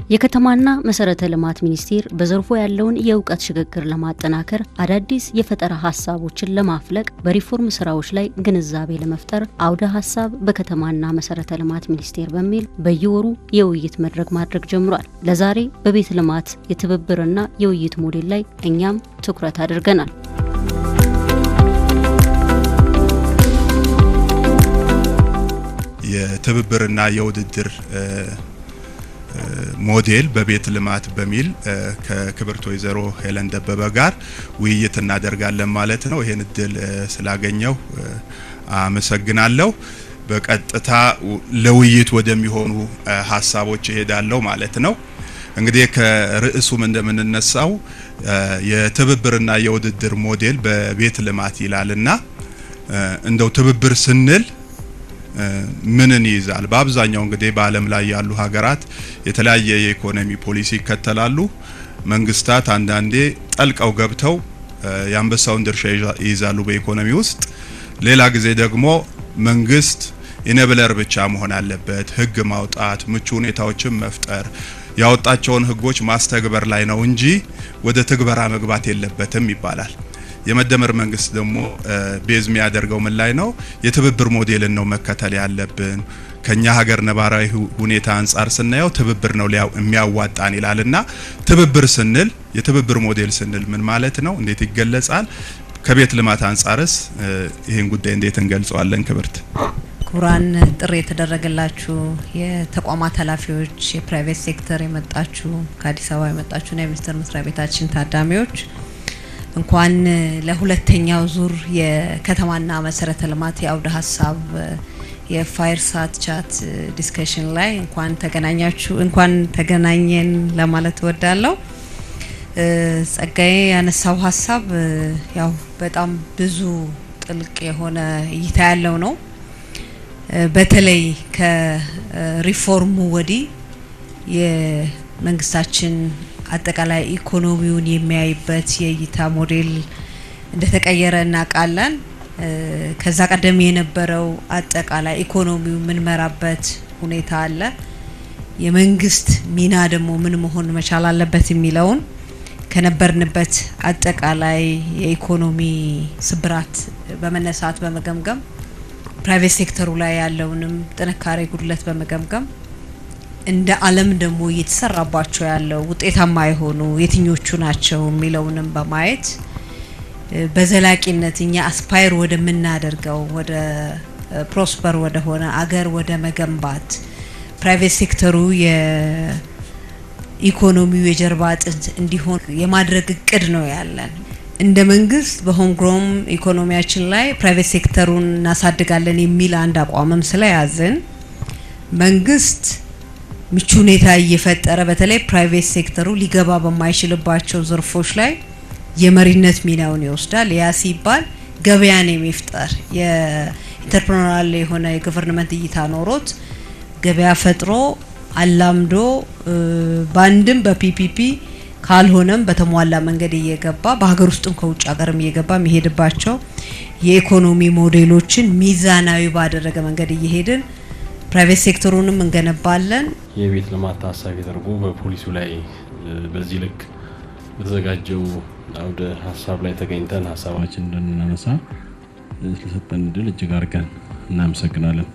የከተማና መሰረተ ልማት ሚኒስቴር በዘርፉ ያለውን የእውቀት ሽግግር ለማጠናከር አዳዲስ የፈጠራ ሐሳቦችን ለማፍለቅ በሪፎርም ስራዎች ላይ ግንዛቤ ለመፍጠር አውደ ሐሳብ በከተማና መሰረተ ልማት ሚኒስቴር በሚል በየወሩ የውይይት መድረክ ማድረግ ጀምሯል። ለዛሬ በቤት ልማት የትብብርና የውይይት ሞዴል ላይ እኛም ትኩረት አድርገናል። የትብብርና የውድድር ሞዴል በቤት ልማት በሚል ከክብርት ወይዘሮ ሄለን ደበበ ጋር ውይይት እናደርጋለን ማለት ነው። ይሄን እድል ስላገኘው አመሰግናለሁ። በቀጥታ ለውይይት ወደሚሆኑ ሐሳቦች እሄዳለሁ ማለት ነው። እንግዲህ ከርዕሱም እንደምንነሳው የትብብርና የውድድር ሞዴል በቤት ልማት ይላልና እንደው ትብብር ስንል ምንን ይዛል? በአብዛኛው እንግዲህ በዓለም ላይ ያሉ ሀገራት የተለያየ የኢኮኖሚ ፖሊሲ ይከተላሉ። መንግስታት አንዳንዴ ጠልቀው ገብተው የአንበሳውን ድርሻ ይይዛሉ በኢኮኖሚ ውስጥ። ሌላ ጊዜ ደግሞ መንግስት ኢኔብለር ብቻ መሆን አለበት፣ ህግ ማውጣት፣ ምቹ ሁኔታዎችን መፍጠር፣ ያወጣቸውን ህጎች ማስተግበር ላይ ነው እንጂ ወደ ትግበራ መግባት የለበትም ይባላል። የመደመር መንግስት ደግሞ ቤዝ የሚያደርገው ምን ላይ ነው? የትብብር ሞዴልን ነው መከተል ያለብን። ከኛ ሀገር ነባራዊ ሁኔታ አንፃር ስናየው ትብብር ነው የሚያዋጣን ይላልና ትብብር ስንል የትብብር ሞዴል ስንል ምን ማለት ነው? እንዴት ይገለጻል? ከቤት ልማት አንፃርስ ይሄን ጉዳይ እንዴት እንገልጸዋለን? ክብርት ኩራን ጥሪ የተደረገላችሁ የተቋማት ኃላፊዎች፣ የፕራይቬት ሴክተር የመጣችሁ፣ ከአዲስ አበባ የመጣችሁና የሚኒስቴር መስሪያ ቤታችን ታዳሚዎች እንኳን ለሁለተኛው ዙር የከተማና መሰረተ ልማት የአውደ ሐሳብ የፋየርሳት ቻት ዲስከሽን ላይ እንኳን ተገናኛችሁ፣ እንኳን ተገናኘን ለማለት እወዳለሁ። ጸጋዬ ያነሳው ሐሳብ ያው በጣም ብዙ ጥልቅ የሆነ እይታ ያለው ነው። በተለይ ከሪፎርሙ ወዲህ የመንግስታችን አጠቃላይ ኢኮኖሚውን የሚያይበት የእይታ ሞዴል እንደተቀየረ እናውቃለን። ከዛ ቀደም የነበረው አጠቃላይ ኢኮኖሚው ምን መራበት ሁኔታ አለ፣ የመንግስት ሚና ደግሞ ምን መሆን መቻል አለበት የሚለውን ከነበርንበት አጠቃላይ የኢኮኖሚ ስብራት በመነሳት በመገምገም ፕራይቬት ሴክተሩ ላይ ያለውንም ጥንካሬ ጉድለት በመገምገም እንደ ዓለም ደግሞ እየተሰራባቸው ያለው ውጤታማ የሆኑ የትኞቹ ናቸው የሚለውንም በማየት በዘላቂነት እኛ አስፓየር ወደ ምናደርገው ወደ ፕሮስፐር ወደ ሆነ አገር ወደ መገንባት ፕራይቬት ሴክተሩ የኢኮኖሚው የጀርባ አጥንት እንዲሆን የማድረግ እቅድ ነው ያለን። እንደ መንግስት በሆም ግሮን ኢኮኖሚያችን ላይ ፕራይቬት ሴክተሩን እናሳድጋለን የሚል አንድ አቋምም ስለያዝን መንግስት ምቹ ሁኔታ እየፈጠረ በተለይ ፕራይቬት ሴክተሩ ሊገባ በማይችልባቸው ዘርፎች ላይ የመሪነት ሚናውን ይወስዳል። ያ ሲባል ገበያን የሚፍጠር የኢንተርፕረነራል የሆነ የገቨርንመንት እይታ ኖሮት ገበያ ፈጥሮ አላምዶ ባንድም በፒፒፒ ካልሆነም በተሟላ መንገድ እየገባ በሀገር ውስጥም ከውጭ ሀገርም እየገባ የሚሄድባቸው የኢኮኖሚ ሞዴሎችን ሚዛናዊ ባደረገ መንገድ እየሄድን ፕራይቬት ሴክተሩንም እንገነባለን። የቤት ልማት ታሳቢ ተደርጎ በፖሊሲው ላይ በዚህ ልክ በተዘጋጀው አውደ ሐሳብ ላይ ተገኝተን ሐሳባችን እንድናነሳ ስለሰጠን እድል እጅግ አድርገን እናመሰግናለን።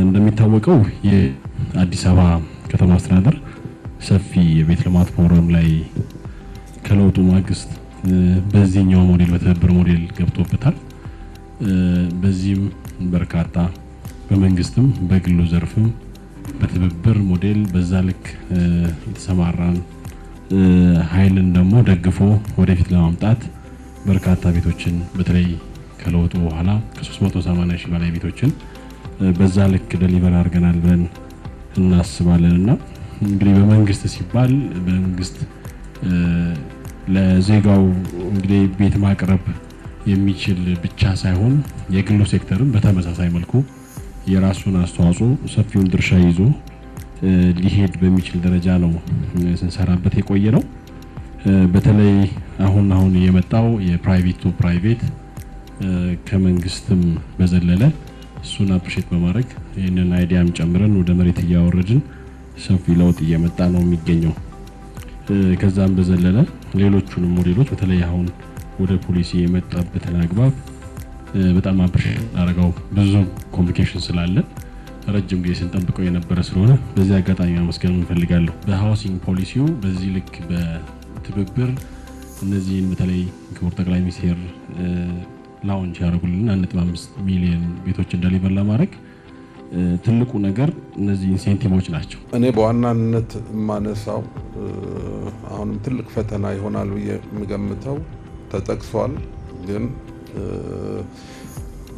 እንደሚታወቀው የአዲስ አበባ ከተማ አስተዳደር ሰፊ የቤት ልማት ፕሮግራም ላይ ከለውጡ ማግስት በዚህኛው ሞዴል በትብብር ሞዴል ገብቶበታል። በዚህም በርካታ በመንግስትም በግሉ ዘርፍም በትብብር ሞዴል በዛ ልክ የተሰማራን ኃይልን ደግሞ ደግፎ ወደፊት ለማምጣት በርካታ ቤቶችን በተለይ ከለውጡ በኋላ ከ380 ሺህ በላይ ቤቶችን በዛ ልክ ዴሊቨር አድርገናል ብለን እናስባለንና እንግዲህ በመንግስት ሲባል በመንግስት ለዜጋው እንግዲህ ቤት ማቅረብ የሚችል ብቻ ሳይሆን የግሉ ሴክተርም በተመሳሳይ መልኩ የራሱን አስተዋጽኦ ሰፊውን ድርሻ ይዞ ሊሄድ በሚችል ደረጃ ነው ስንሰራበት የቆየ ነው። በተለይ አሁን የመጣው የፕራይቬት ቱ ፕራይቬት ከመንግስትም በዘለለ እሱን አፕሪሼት በማድረግ ይህንን አይዲያም ጨምረን ወደ መሬት እያወረድን ሰፊ ለውጥ እየመጣ ነው የሚገኘው። ከዛም በዘለለ ሌሎቹንም ሞዴሎች በተለይ አሁን ወደ ፖሊሲ የመጣበትን አግባብ በጣም አፕሪሼት አደረገው። ብዙ ኮምፕሊኬሽን ስላለ ረጅም ጊዜ ስንጠብቀው የነበረ ስለሆነ በዚህ አጋጣሚ ማመስገን እንፈልጋለሁ። በሃውሲንግ ፖሊሲው በዚህ ልክ በትብብር እነዚህን በተለይ ክቡር ጠቅላይ ሚኒስትር ላውንች ያደረጉልን 1.5 ሚሊዮን ቤቶች እንደሊበር ለማድረግ ትልቁ ነገር እነዚህ ኢንሴንቲቮች ናቸው። እኔ በዋናነት ማነሳው አሁንም ትልቅ ፈተና ይሆናል ብዬ የምገምተው ተጠቅሷል፣ ግን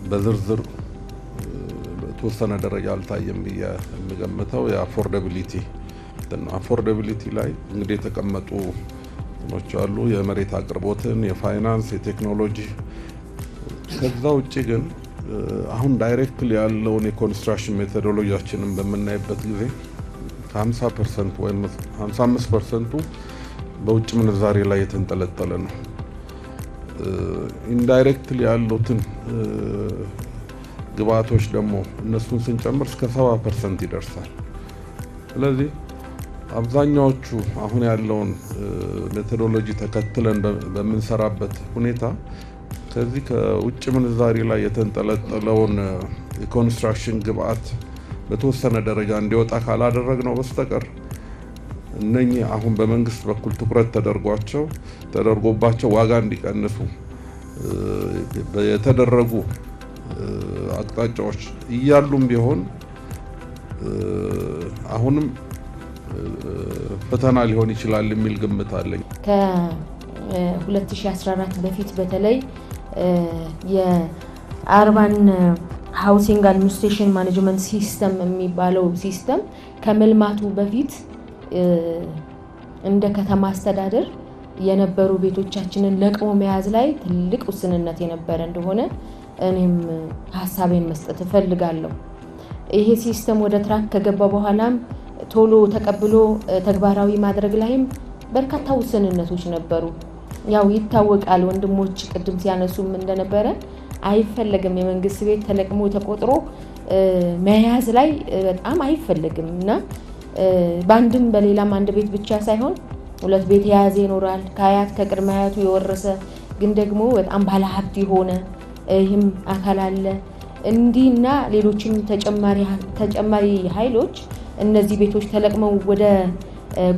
በዝርዝር በተወሰነ ደረጃ አልታየም ብዬ የምገምተው የአፎርዳቢሊቲ አፎርዳቢሊቲ ላይ እንግዲህ የተቀመጡ ኖች አሉ፣ የመሬት አቅርቦትን፣ የፋይናንስ፣ የቴክኖሎጂ። ከዛ ውጪ ግን አሁን ዳይሬክትሊ ያለውን የኮንስትራክሽን ሜቶዶሎጂያችንን በምናይበት ጊዜ 50% ወይም 55% በውጭ ምንዛሬ ላይ የተንጠለጠለ ነው። ኢንዳይሬክትሊ ያሉትን ግብአቶች ደግሞ እነሱን ስንጨምር እስከ 70% ይደርሳል። ስለዚህ አብዛኛዎቹ አሁን ያለውን ሜቶዶሎጂ ተከትለን በምንሰራበት ሁኔታ ከዚህ ከውጭ ምንዛሪ ላይ የተንጠለጠለውን የኮንስትራክሽን ግብአት በተወሰነ ደረጃ እንዲወጣ ካላደረግነው በስተቀር እነኚህ አሁን በመንግስት በኩል ትኩረት ተደርጎባቸው ዋጋ እንዲቀንሱ የተደረጉ አቅጣጫዎች እያሉም ቢሆን አሁንም ፈተና ሊሆን ይችላል የሚል ግምት አለኝ። ከ2014 በፊት በተለይ የአርባን ሃውሲንግ አድሚኒስትሬሽን ማኔጅመንት ሲስተም የሚባለው ሲስተም ከመልማቱ በፊት እንደ ከተማ አስተዳደር የነበሩ ቤቶቻችንን ለቅሞ መያዝ ላይ ትልቅ ውስንነት የነበረ እንደሆነ እኔም ሐሳቤን መስጠት እፈልጋለሁ። ይሄ ሲስተም ወደ ትራክ ከገባ በኋላም ቶሎ ተቀብሎ ተግባራዊ ማድረግ ላይም በርካታ ውስንነቶች ነበሩ። ያው ይታወቃል፣ ወንድሞች ቅድም ሲያነሱም እንደነበረ አይፈለግም የመንግስት ቤት ተለቅሞ ተቆጥሮ መያዝ ላይ በጣም አይፈለግም እና ባንድም በሌላም አንድ ቤት ብቻ ሳይሆን ሁለት ቤት የያዘ ይኖራል፣ ከአያት ከቅድመ አያቱ የወረሰ ግን ደግሞ በጣም ባለሀብት የሆነ ይህም አካል አለ። እንዲህና ሌሎችም ተጨማሪ ኃይሎች እነዚህ ቤቶች ተለቅመው ወደ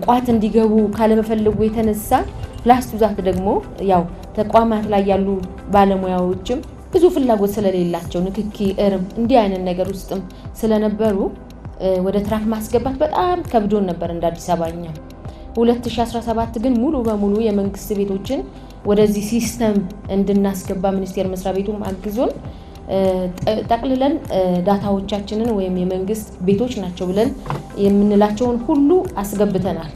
ቋት እንዲገቡ ካለመፈለጉ የተነሳ ፕላስ ቱዛት ደግሞ ያው ተቋማት ላይ ያሉ ባለሙያዎችም ብዙ ፍላጎት ስለሌላቸው ንክኪ እርም እንዲህ አይነት ነገር ውስጥም ስለነበሩ ወደ ትራክ ማስገባት በጣም ከብዶን ነበር እንደ አዲስ አበባኛ። 2017 ግን ሙሉ በሙሉ የመንግስት ቤቶችን ወደዚህ ሲስተም እንድናስገባ ሚኒስቴር መስሪያ ቤቱም አግዞን ጠቅልለን ዳታዎቻችንን ወይም የመንግስት ቤቶች ናቸው ብለን የምንላቸውን ሁሉ አስገብተናል።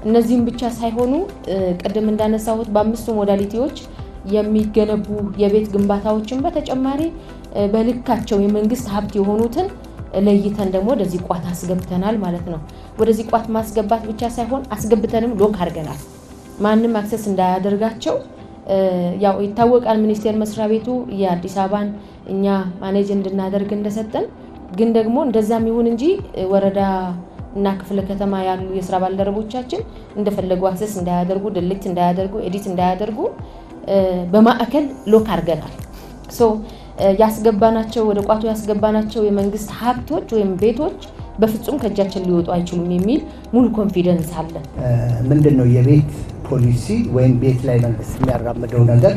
እነዚህም ብቻ ሳይሆኑ ቅድም እንዳነሳሁት በአምስቱ ሞዳሊቲዎች የሚገነቡ የቤት ግንባታዎችን በተጨማሪ በልካቸው የመንግስት ሀብት የሆኑትን ለይተን ደግሞ ወደዚህ ቋት አስገብተናል ማለት ነው። ወደዚህ ቋት ማስገባት ብቻ ሳይሆን አስገብተንም ሎክ አድርገናል። ማንም አክሰስ እንዳያደርጋቸው ያው ይታወቃል። ሚኒስቴር መስሪያ ቤቱ የአዲስ አበባን እኛ ማኔጅ እንድናደርግ እንደሰጠን ግን ደግሞ እንደዛም ይሁን እንጂ ወረዳ እና ክፍለ ከተማ ያሉ የስራ ባልደረቦቻችን እንደፈለጉ አክሰስ እንዳያደርጉ፣ ድሊት እንዳያደርጉ፣ ኤዲት እንዳያደርጉ በማዕከል ሎክ አድርገናል። ያስገባናቸው ወደ ቋቱ ያስገባናቸው የመንግስት ሀብቶች ወይም ቤቶች በፍጹም ከእጃችን ሊወጡ አይችሉም የሚል ሙሉ ኮንፊደንስ አለ። ምንድነው የቤት ፖሊሲ ወይም ቤት ላይ መንግስት የሚያራምደው ነገር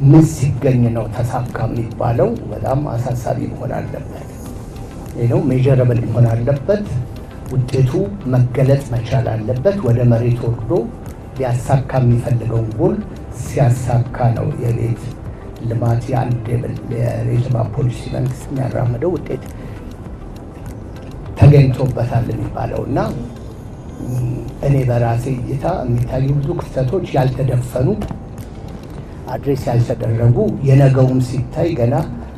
ምን ሲገኝ ነው ተሳካ የሚባለው? በጣም አሳሳቢ መሆን አለበት። ነው ሜጀረብል መሆን አለበት። ውጤቱ መገለጽ መቻል አለበት። ወደ መሬት ወርዶ ሊያሳካ የሚፈልገውን ጎል ሲያሳካ ነው የቤት ልማት የአንድ የልማት ፖሊሲ መንግስት የሚያራምደው ውጤት ተገኝቶበታል የሚባለው እና እኔ በራሴ እይታ የሚታዩ ብዙ ክፍተቶች ያልተደፈኑ አድሬስ ያልተደረጉ የነገውም ሲታይ ገና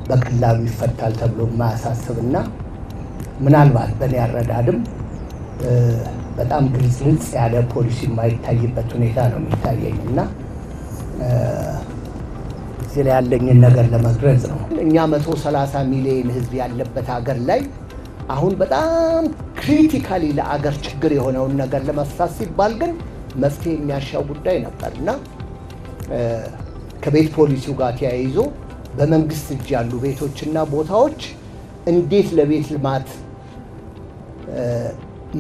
በቀላሉ ይፈታል ተብሎ የማያሳስብና ምናልባት በእኔ አረዳድም በጣም ግልጽ ያለ ፖሊሲ የማይታይበት ሁኔታ ነው የሚታየኝ እና እዚህ ላይ ያለኝን ነገር ለመግለጽ ነው። እኛ 130 ሚሊዮን ህዝብ ያለበት ሀገር ላይ አሁን በጣም ክሪቲካሊ ለአገር ችግር የሆነውን ነገር ለመፍታት ሲባል ግን መፍትሄ የሚያሻው ጉዳይ ነበርና ከቤት ፖሊሲው ጋር ተያይዞ በመንግስት እጅ ያሉ ቤቶችና ቦታዎች እንዴት ለቤት ልማት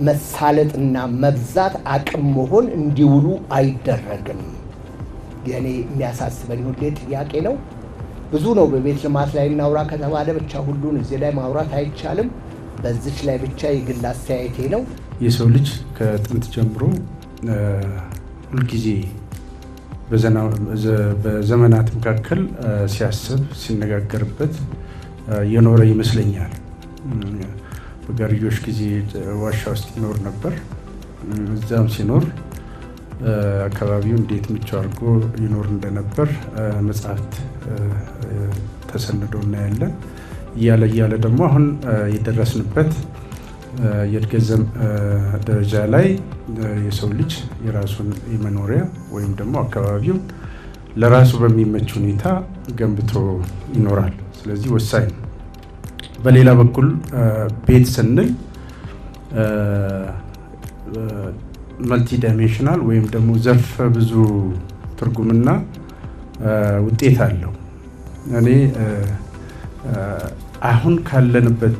መሳለጥና መብዛት አቅም መሆን እንዲውሉ አይደረግም። የኔ የሚያሳስበኝ ሁሌ ጥያቄ ነው። ብዙ ነው በቤት ልማት ላይ እናውራ ከተባለ ብቻ ሁሉን እዚህ ላይ ማውራት አይቻልም። በዚች ላይ ብቻ የግል አስተያየቴ ነው። የሰው ልጅ ከጥንት ጀምሮ ሁልጊዜ በዘመናት መካከል ሲያስብ ሲነጋገርበት የኖረ ይመስለኛል። በጋርዮሽ ጊዜ ዋሻ ውስጥ ይኖር ነበር። እዛም ሲኖር አካባቢው እንዴት ምቹ አድርጎ ይኖር እንደነበር መጽሐፍት ተሰንደው እናያለን። እያለ ደግሞ አሁን የደረስንበት የእድገት ደረጃ ላይ የሰው ልጅ የራሱን የመኖሪያ ወይም ደግሞ አካባቢውን ለራሱ በሚመች ሁኔታ ገንብቶ ይኖራል። ስለዚህ ወሳኝ ነው። በሌላ በኩል ቤት ስንል መልቲ ዳይሜንሽናል ወይም ደግሞ ዘርፈ ብዙ ትርጉምና ውጤት አለው። እኔ አሁን ካለንበት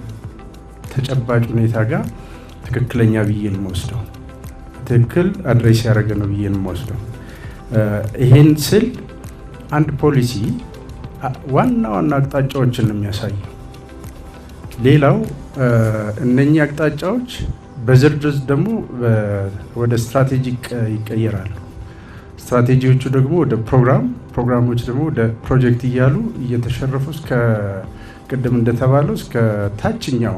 ተጨባጭ ሁኔታ ጋር ትክክለኛ ብዬ ነው የምወስደው። ትክክል አድሬስ ያደረገ ነው ብዬ ነው የምወስደው። ይሄን ስል አንድ ፖሊሲ ዋና አቅጣጫዎችን ነው የሚያሳየው። ሌላው እነኚህ አቅጣጫዎች በዝርዝር ደግሞ ወደ ስትራቴጂክ ይቀየራሉ። ስትራቴጂዎቹ ደግሞ ወደ ፕሮግራሞች ደግሞ ወደ ፕሮጀክት እያሉ እየተሸረፉ እስከ ቅድም እንደተባለው እስከ ታችኛው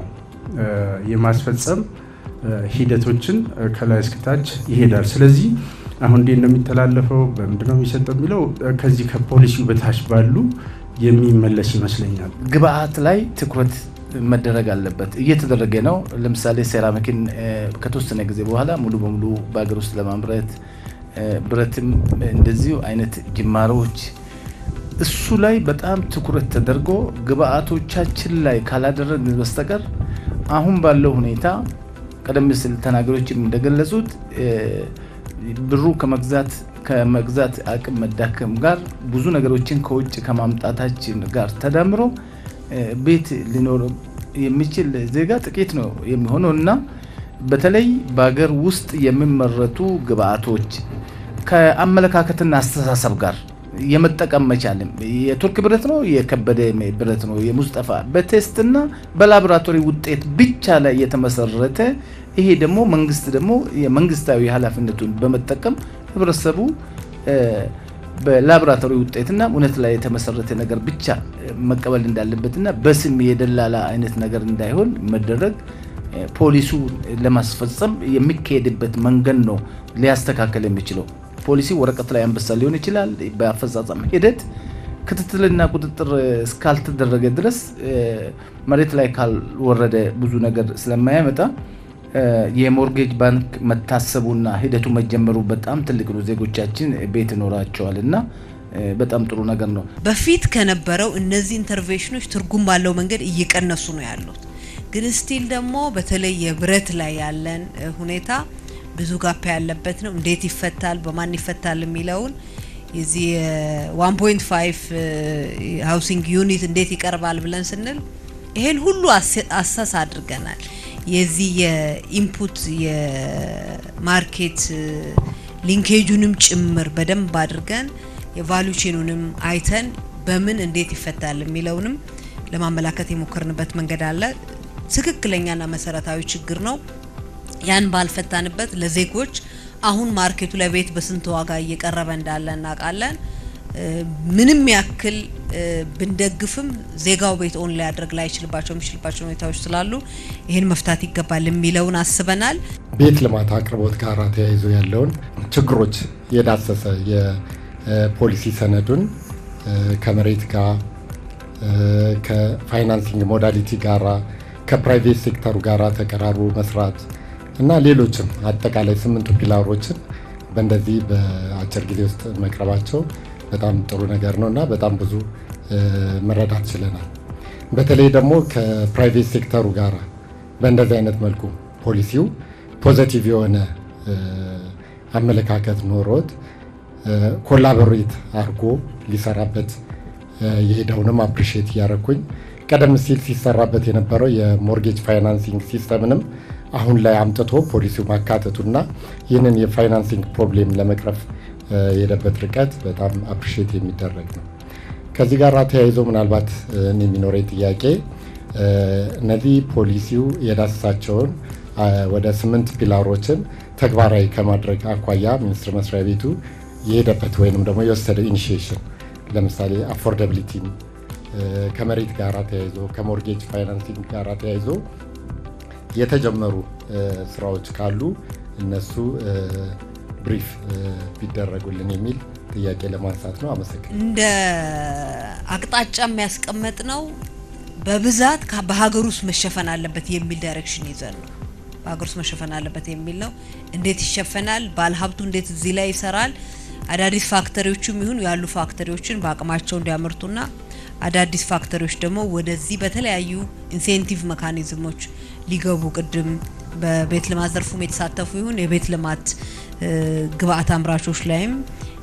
የማስፈጸም ሂደቶችን ከላይ እስከ ታች ይሄዳል። ስለዚህ አሁን እንዴት ነው የሚተላለፈው፣ በምንድነው የሚሰጠው የሚለው ከዚህ ከፖሊሲው በታች ባሉ የሚመለስ ይመስለኛል። ግብአት ላይ ትኩረት መደረግ አለበት። እየተደረገ ነው። ለምሳሌ ሴራሚክን ከተወሰነ ጊዜ በኋላ ሙሉ በሙሉ በአገር ውስጥ ለማምረት ብረትም እንደዚሁ አይነት ጅማሮች እሱ ላይ በጣም ትኩረት ተደርጎ ግብአቶቻችን ላይ ካላደረግን በስተቀር አሁን ባለው ሁኔታ ቀደም ሲል ተናገሮችም እንደገለጹት ብሩ ከመግዛት አቅም መዳከም ጋር ብዙ ነገሮችን ከውጭ ከማምጣታችን ጋር ተዳምሮ ቤት ሊኖር የሚችል ዜጋ ጥቂት ነው የሚሆነው እና በተለይ በአገር ውስጥ የሚመረቱ ግብአቶች ከአመለካከትና አስተሳሰብ ጋር የመጠቀም መቻልም የቱርክ ብረት ነው የከበደ ብረት ነው የሙስጠፋ በቴስትና በላቦራቶሪ ውጤት ብቻ ላይ የተመሰረተ ይሄ ደግሞ መንግስት ደግሞ የመንግስታዊ ኃላፊነቱን በመጠቀም ህብረተሰቡ በላቦራቶሪ ውጤትና እውነት ላይ የተመሰረተ ነገር ብቻ መቀበል እንዳለበትና በስም የደላላ አይነት ነገር እንዳይሆን መደረግ ፖሊሱ ለማስፈጸም የሚካሄድበት መንገድ ነው ሊያስተካከል የሚችለው። ፖሊሲ ወረቀት ላይ አንበሳ ሊሆን ይችላል። በአፈጻጸም ሂደት ክትትልና ቁጥጥር እስካልተደረገ ድረስ መሬት ላይ ካልወረደ ብዙ ነገር ስለማያመጣ የሞርጌጅ ባንክ መታሰቡና ሂደቱ መጀመሩ በጣም ትልቅ ነው። ዜጎቻችን ቤት ይኖራቸዋልና በጣም ጥሩ ነገር ነው። በፊት ከነበረው እነዚህ ኢንተርቬንሽኖች ትርጉም ባለው መንገድ እየቀነሱ ነው ያሉት። ግን ስቲል ደግሞ በተለይ የብረት ላይ ያለን ሁኔታ ብዙ ጋፕ ያለበት ነው። እንዴት ይፈታል በማን ይፈታል የሚለውን የዚህ 1.5 ሃውሲንግ ዩኒት እንዴት ይቀርባል ብለን ስንል ይሄን ሁሉ አሰስ አድርገናል። የዚህ የኢንፑት የማርኬት ሊንኬጁንም ጭምር በደንብ አድርገን የቫልዩ ቼኑንም አይተን በምን እንዴት ይፈታል የሚለውንም ለማመላከት የሞከርንበት መንገድ አለ። ትክክለኛና መሰረታዊ ችግር ነው። ያን ባልፈታንበት ለዜጎች አሁን ማርኬቱ ላይ ቤት በስንት ዋጋ እየቀረበ እንዳለ እናውቃለን። ምንም ያክል ብንደግፍም ዜጋው ቤት ኦን ሊያደርግ ላይ የሚችልባቸው ሁኔታዎች ስላሉ ይሄን መፍታት ይገባል የሚለውን አስበናል። ቤት ልማት አቅርቦት ጋር ተያይዞ ያለውን ችግሮች የዳሰሰ የፖሊሲ ሰነዱን ከመሬት ጋር ከፋይናንሲንግ ሞዳሊቲ ጋር ከፕራይቬት ሴክተሩ ጋር ተቀራርቦ መስራት እና ሌሎችም አጠቃላይ 8 ፒላሮችን በእንደዚህ በአጭር ጊዜ ውስጥ መቅረባቸው በጣም ጥሩ ነገር ነውና በጣም ብዙ መረዳት ችለናል። በተለይ ደግሞ ከፕራይቬት ሴክተሩ ጋር በእንደዚህ አይነት መልኩ ፖሊሲው ፖዚቲቭ የሆነ አመለካከት ኖሮት ኮላቦሬት አድርጎ ሊሰራበት የሄደውንም አፕሪሺየት እያደረኩኝ ቀደም ሲል ሲሰራበት የነበረው የሞርጌጅ ፋይናንሲንግ ሲስተምንም አሁን ላይ አምጥቶ ፖሊሲው ማካተቱና ይህንን የፋይናንሲንግ ፕሮብሌም ለመቅረፍ የሄደበት ርቀት በጣም አፕሪሺየት የሚደረግ ነው። ከዚህ ጋር ተያይዞ ምናልባት የሚኖረኝ ጥያቄ እነዚህ ፖሊሲው የዳሰሳቸውን ወደ 8 ፒላሮችን ተግባራዊ ከማድረግ አኳያ ሚኒስቴር መስሪያ ቤቱ የሄደበት ወይንም ደግሞ የወሰደው ኢኒሺዬሽን ለምሳሌ አፎርዳቢሊቲ ከመሬት ጋር ተያይዞ ከሞርጌጅ ፋይናንሲንግ ጋር ተያይዞ የተጀመሩ ስራዎች ካሉ እነሱ ብሪፍ ቢደረጉልን የሚል ጥያቄ ለማንሳት ነው። አመሰግናለሁ። እንደ አቅጣጫ የሚያስቀምጥ ነው በብዛት በሀገር ውስጥ መሸፈን አለበት የሚል ዳይሬክሽን ይዘን ነው። በሀገር ውስጥ መሸፈን አለበት የሚል ነው። እንዴት ይሸፈናል? ባለሀብቱ እንዴት እዚህ ላይ ይሰራል? አዳዲስ ፋክተሪዎችም ይሁን ያሉ ፋክተሪዎችን በአቅማቸው እንዲያመርቱና አዳዲስ ፋክተሪዎች ደግሞ ወደዚህ በተለያዩ ኢንሴንቲቭ ሜካኒዝሞች ሊገቡ ቅድም በቤት ልማት ዘርፉም የተሳተፉ ይሁን የቤት ልማት ግብአት አምራቾች ላይም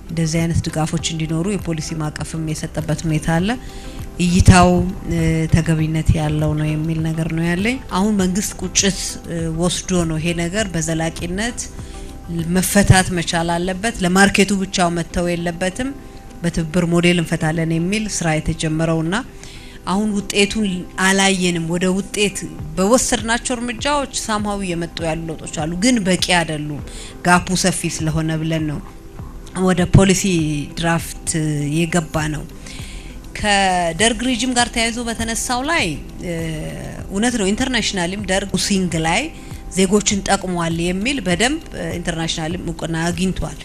እንደዚህ አይነት ድጋፎች እንዲኖሩ የፖሊሲ ማቀፍም የሰጠበት ሁኔታ አለ። እይታው ተገቢነት ያለው ነው የሚል ነገር ነው ያለኝ። አሁን መንግስት ቁጭት ወስዶ ነው ይሄ ነገር በዘላቂነት መፈታት መቻል አለበት፣ ለማርኬቱ ብቻው መተው የለበትም፣ በትብብር ሞዴል እንፈታለን የሚል ስራ የተጀመረውና አሁን ውጤቱን አላየንም። ወደ ውጤት በወሰድናቸው እርምጃዎች ሳምሃዊ የመጡ ያሉ ለውጦች አሉ፣ ግን በቂ አይደሉም። ጋፑ ሰፊ ስለሆነ ብለን ነው ወደ ፖሊሲ ድራፍት የገባ ነው። ከደርግ ሪጅም ጋር ተያይዞ በተነሳው ላይ እውነት ነው ኢንተርናሽናልም ደርግ ሲንግ ላይ ዜጎችን ጠቅሟል የሚል በደንብ ኢንተርናሽናልም እውቅና አግኝቷል።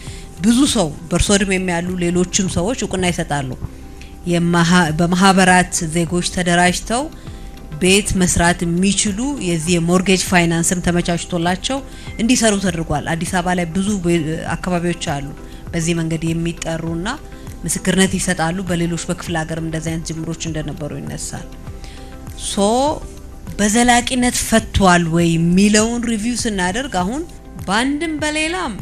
ብዙ ሰው በርሶድም የሚያሉ ሌሎችም ሰዎች እውቅና ይሰጣሉ። በማህበራት ዜጎች ተደራጅተው ቤት መስራት የሚችሉ የዚህ ሞርጌጅ ፋይናንስም ተመቻችቶላቸው እንዲሰሩ ተደርጓል። አዲስ አበባ ላይ ብዙ አካባቢዎች አሉ በዚህ መንገድ የሚጠሩና ምስክርነት ይሰጣሉ። በሌሎች በክፍለ ሀገርም እንደዚህ አይነት ጅምሮች እንደነበሩ ይነሳል። ሶ በዘላቂነት ፈቷል ወይ የሚለውን ሪቪው ስናደርግ አሁን ባንድም በሌላም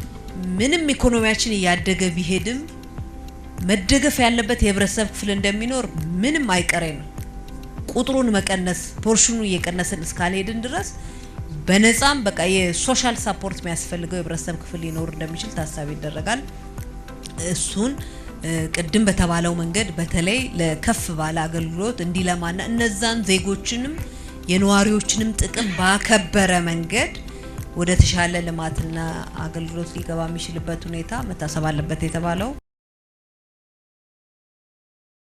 ምንም ኢኮኖሚያችን እያደገ ቢሄድም መደገፍ ያለበት የህብረተሰብ ክፍል እንደሚኖር ምንም አይቀሬ ነው። ቁጥሩን መቀነስ ፖርሽኑ እየቀነስን እስካልሄድን ድረስ በነፃም በቃ የሶሻል ሰፖርት የሚያስፈልገው የህብረተሰብ ክፍል ሊኖር እንደሚችል ታሳቢ ይደረጋል። እሱን ቅድም በተባለው መንገድ በተለይ ለከፍ ባለ አገልግሎት እንዲለማና እነዛን ዜጎችንም የነዋሪዎችንም ጥቅም ባከበረ መንገድ ወደ ተሻለ ልማትና አገልግሎት ሊገባ የሚችልበት ሁኔታ መታሰብ አለበት የተባለው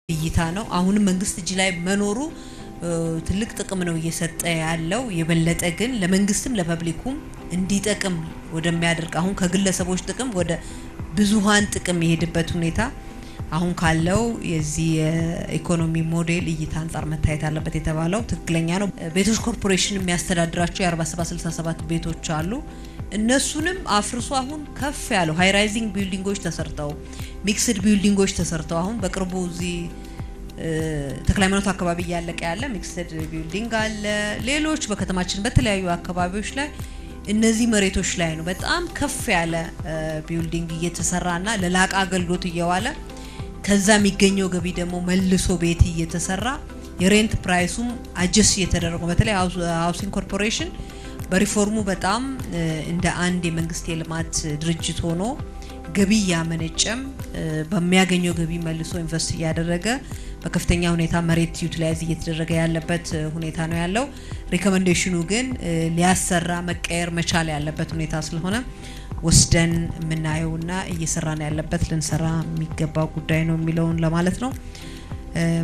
እይታ ነው። አሁንም መንግስት እጅ ላይ መኖሩ ትልቅ ጥቅም ነው እየሰጠ ያለው። የበለጠ ግን ለመንግስትም ለፐብሊኩም እንዲጠቅም ወደሚያደርግ አሁን ከግለሰቦች ጥቅም ወደ ብዙሃን ጥቅም የሄድበት ሁኔታ አሁን ካለው የዚህ የኢኮኖሚ ሞዴል እይታ አንጻር መታየት አለበት የተባለው ትክክለኛ ነው። ቤቶች ኮርፖሬሽን የሚያስተዳድራቸው የ4767 ቤቶች አሉ። እነሱንም አፍርሶ አሁን ከፍ ያለው ሃይ ራይዚንግ ቢልዲንጎች ተሰርተው ሚክስድ ቢልዲንጎች ተሰርተው አሁን በቅርቡ እዚህ ተክለሃይማኖት አካባቢ እያለቀ ያለ ሚክስድ ቢልዲንግ አለ። ሌሎች በከተማችን በተለያዩ አካባቢዎች ላይ እነዚህ መሬቶች ላይ ነው በጣም ከፍ ያለ ቢልዲንግ እየተሰራና ለላቀ አገልግሎት እየዋለ ከዛ የሚገኘው ገቢ ደግሞ መልሶ ቤት እየተሰራ የሬንት ፕራይሱም አጀስ እየተደረገ በተለይ ሃውሲንግ ኮርፖሬሽን በሪፎርሙ በጣም እንደ አንድ የመንግስት የልማት ድርጅት ሆኖ ገቢ ያመነጨም በሚያገኘው ገቢ መልሶ ኢንቨስት እያደረገ በከፍተኛ ሁኔታ መሬት ዩቲላይዝ እየተደረገ ያለበት ሁኔታ ነው ያለው። ሪኮመንዴሽኑ ግን ሊያሰራ መቀየር መቻል ያለበት ሁኔታ ስለሆነ ወስደን የምናየውና እየሰራን ያለበት ልንሰራ የሚገባው ጉዳይ ነው የሚለውን ለማለት ነው።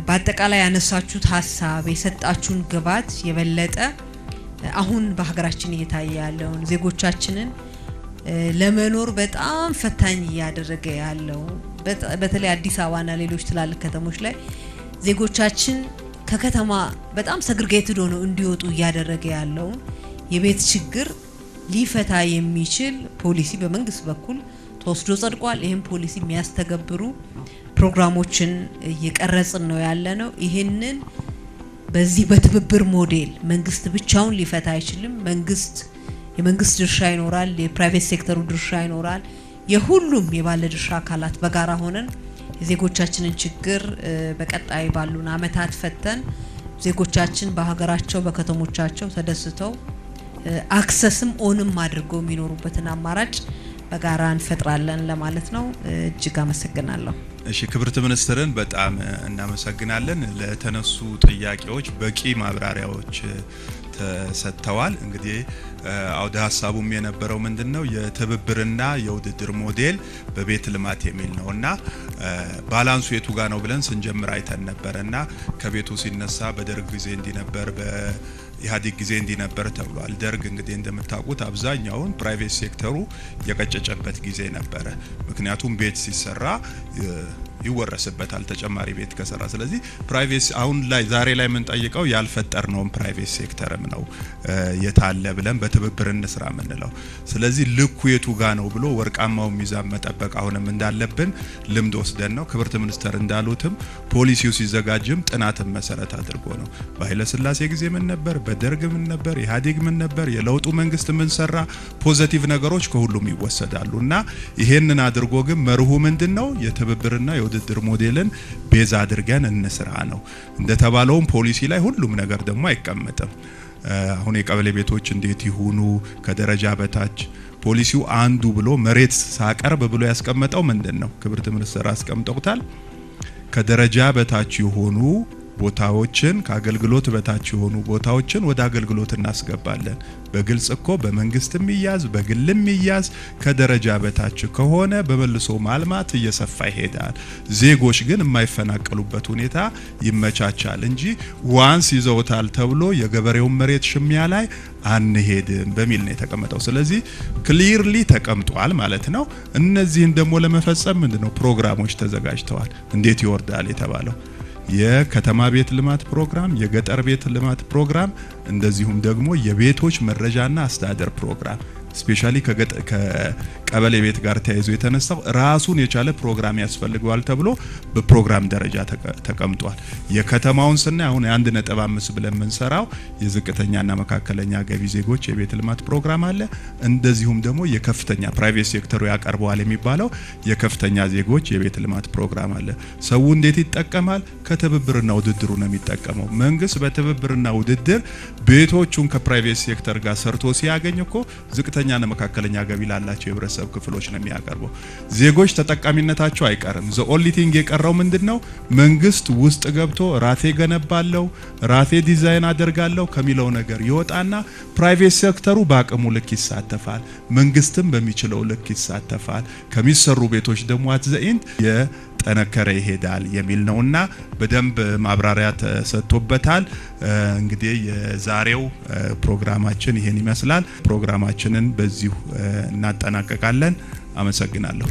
በአጠቃላይ ያነሳችሁት ሀሳብ የሰጣችሁን ግባት የበለጠ አሁን በሀገራችን እየታየ ያለውን ዜጎቻችንን ለመኖር በጣም ፈታኝ እያደረገ ያለው በተለይ አዲስ አበባና ሌሎች ትላልቅ ከተሞች ላይ ዜጎቻችን ከከተማ በጣም ሰግሪጌትድ ሆነው እንዲወጡ እያደረገ ያለው የቤት ችግር ሊፈታ የሚችል ፖሊሲ በመንግስት በኩል ተወስዶ ጸድቋል። ይሄን ፖሊሲ የሚያስተገብሩ ፕሮግራሞችን እየቀረጽን ነው ያለነው። ይሄንን በዚህ በትብብር ሞዴል መንግስት ብቻውን ሊፈታ አይችልም። መንግስት የመንግስት ድርሻ ይኖራል፣ የፕራይቬት ሴክተሩ ድርሻ ይኖራል። የሁሉም የባለ ድርሻ አካላት በጋራ ሆነን የዜጎቻችንን ችግር በቀጣይ ባሉን አመታት ፈተን ዜጎቻችን በሀገራቸው በከተሞቻቸው ተደስተው አክሰስም ኦንም አድርገው የሚኖሩበትን አማራጭ በጋራ እንፈጥራለን ለማለት ነው። እጅግ አመሰግናለሁ። እሺ ክብርት ሚኒስትርን በጣም እናመሰግናለን። ለተነሱ ጥያቄዎች በቂ ማብራሪያዎች ተሰጥተዋል። እንግዲህ አውደ ሀሳቡም የነበረው ምንድነው የትብብርና የውድድር ሞዴል በቤት ልማት የሚል ነውና ባላንሱ የቱ ጋር ነው ብለን ስንጀምር አይተን ነበርና ከቤቱ ሲነሳ በደርግ ጊዜ እንዲነበር በኢህአዴግ ጊዜ እንዲነበር ተብሏል። ደርግ እንግዲህ እንደምታውቁት አብዛኛውን ፕራይቬት ሴክተሩ የቀጨጨበት ጊዜ ነበረ። ምክንያቱም ቤት ሲሰራ ይወረስበታል ተጨማሪ ቤት ከሰራ። ስለዚህ ፕራይቬት አሁን ላይ ዛሬ ላይ ምን ጠይቀው ያልፈጠርነው ፕራይቬት ሴክተርም ነው የታለ ብለን በትብብር እንስራ ምንለው። ስለዚህ ልኩ የቱ ጋር ነው ብሎ ወርቃማው ሚዛን መጠበቅ አሁንም እንዳለብን ልምድ ወስደን ነው። ክብርት ሚኒስተር እንዳሉትም ፖሊሲው ሲዘጋጅም ጥናትን መሰረት አድርጎ ነው። በኃይለ ሥላሴ ጊዜ ምን ነበር፣ በደርግ ምን ነበር፣ ኢህአዴግ ምን ነበር፣ የለውጡ መንግስት ምን ሰራ፣ ፖዚቲቭ ነገሮች ከሁሉም ይወሰዳሉና ይሄንን አድርጎ ግን መርሁ ምንድነው የትብብርና የውድድር ሞዴልን ቤዛ አድርገን እንስራ ነው። እንደተባለውም ፖሊሲ ላይ ሁሉም ነገር ደግሞ አይቀመጥም። አሁን የቀበሌ ቤቶች እንዴት ይሁኑ ከደረጃ በታች ፖሊሲው አንዱ ብሎ መሬት ሳቀርብ ብሎ ያስቀመጠው ምንድነው? ክብርት ሚኒስትር አስቀምጠውታል። ከደረጃ በታች የሆኑ ቦታዎችን ከአገልግሎት በታች የሆኑ ቦታዎችን ወደ አገልግሎት እናስገባለን። በግልጽ እኮ በመንግስትም ይያዝ በግልም ይያዝ ከደረጃ በታች ከሆነ በመልሶ ማልማት እየሰፋ ይሄዳል። ዜጎች ግን የማይፈናቀሉበት ሁኔታ ይመቻቻል እንጂ ዋንስ ይዘውታል ተብሎ የገበሬውን መሬት ሽሚያ ላይ አንሄድም በሚል ነው የተቀመጠው። ስለዚህ ክሊርሊ ተቀምጧል ማለት ነው። እነዚህን ደግሞ ለመፈጸም ምንድነው ፕሮግራሞች ተዘጋጅተዋል። እንዴት ይወርዳል የተባለው የከተማ ቤት ልማት ፕሮግራም፣ የገጠር ቤት ልማት ፕሮግራም እንደዚሁም ደግሞ የቤቶች መረጃና አስተዳደር ፕሮግራም ስፔሻሊ ከቀበሌ ቤት ጋር ተያይዞ የተነሳው ራሱን የቻለ ፕሮግራም ያስፈልገዋል ተብሎ በፕሮግራም ደረጃ ተቀምጧል። የከተማውን ስናይ አሁን 1.5 ብለን የምንሰራው የዝቅተኛና መካከለኛ ገቢ ዜጎች የቤት ልማት ፕሮግራም አለ። እንደዚሁም ደግሞ የከፍተኛ ፕራይቬት ሴክተሩ ያቀርበዋል የሚባለው የከፍተኛ ዜጎች የቤት ልማት ፕሮግራም አለ። ሰው እንዴት ይጠቀማል? ከትብብርና ውድድሩ ነው የሚጠቀመው። መንግስት በትብብርና ውድድር ቤቶቹን ከፕራይቬት ሴክተር ጋር ሰርቶ ሲያገኝ እኮ ዝቅተኛና መካከለኛ ገቢ ላላቸው የህብረተሰብ ክፍሎች ነው የሚያቀርበው። ዜጎች ተጠቃሚነታቸው አይቀርም። ዘ ኦንሊ ቲንግ የቀረው ምንድነው? መንግስት ውስጥ ገብቶ ራቴ ገነባለው ራቴ ዲዛይን አደርጋለው ከሚለው ነገር ይወጣና ፕራይቬት ሴክተሩ በአቅሙ ልክ ይሳተፋል፣ መንግስትም በሚችለው ልክ ይሳተፋል። ከሚሰሩ ቤቶች ደግሞ አትዘኢንት ጠነከረ ይሄዳል የሚል ነውና በደንብ ማብራሪያ ተሰጥቶበታል። እንግዲህ የዛሬው ፕሮግራማችን ይሄን ይመስላል። ፕሮግራማችንን በዚሁ እናጠናቀቃለን። አመሰግናለሁ።